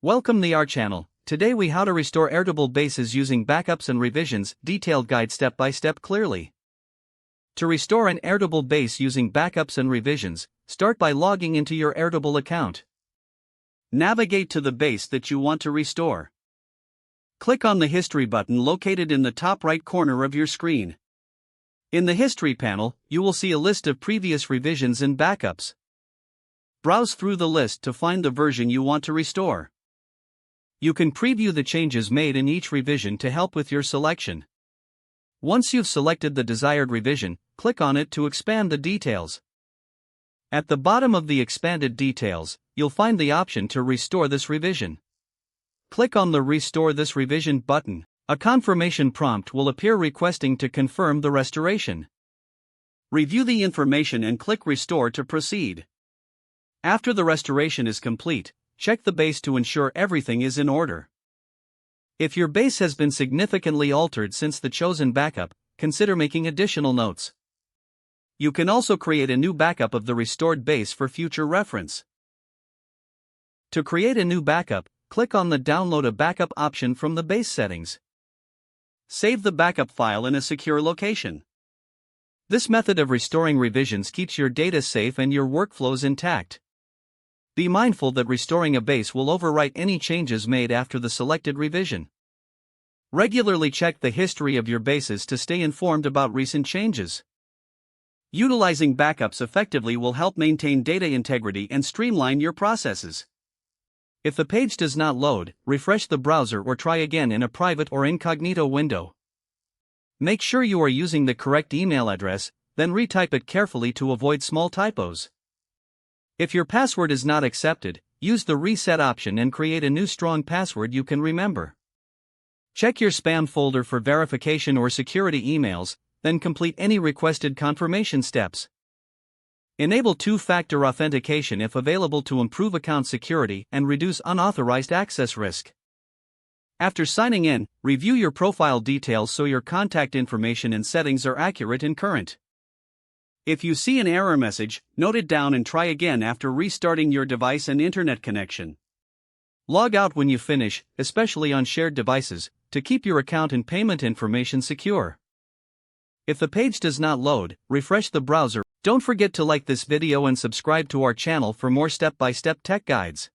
Welcome to our channel. Today we how to restore Airtable bases using backups and revisions, detailed guide step by step clearly. To restore an Airtable base using backups and revisions, start by logging into your Airtable account. Navigate to the base that you want to restore. Click on the History button located in the top right corner of your screen. In the History panel, you will see a list of previous revisions and backups. Browse through the list to find the version you want to restore. You can preview the changes made in each revision to help with your selection. Once you've selected the desired revision, click on it to expand the details. At the bottom of the expanded details, you'll find the option to restore this revision. Click on the Restore this revision button. A confirmation prompt will appear requesting to confirm the restoration. Review the information and click Restore to proceed. After the restoration is complete, check the base to ensure everything is in order. If your base has been significantly altered since the chosen backup, consider making additional notes. You can also create a new backup of the restored base for future reference. To create a new backup, click on the Download a Backup option from the base settings. Save the backup file in a secure location. This method of restoring revisions keeps your data safe and your workflows intact. Be mindful that restoring a base will overwrite any changes made after the selected revision. Regularly check the history of your bases to stay informed about recent changes. Utilizing backups effectively will help maintain data integrity and streamline your processes. If the page does not load, refresh the browser or try again in a private or incognito window. Make sure you are using the correct email address, then retype it carefully to avoid small typos. If your password is not accepted, use the reset option and create a new strong password you can remember. Check your spam folder for verification or security emails, then complete any requested confirmation steps. Enable two-factor authentication if available to improve account security and reduce unauthorized access risk. After signing in, review your profile details so your contact information and settings are accurate and current. If you see an error message, note it down and try again after restarting your device and internet connection. Log out when you finish, especially on shared devices, to keep your account and payment information secure. If the page does not load, refresh the browser. Don't forget to like this video and subscribe to our channel for more step-by-step tech guides.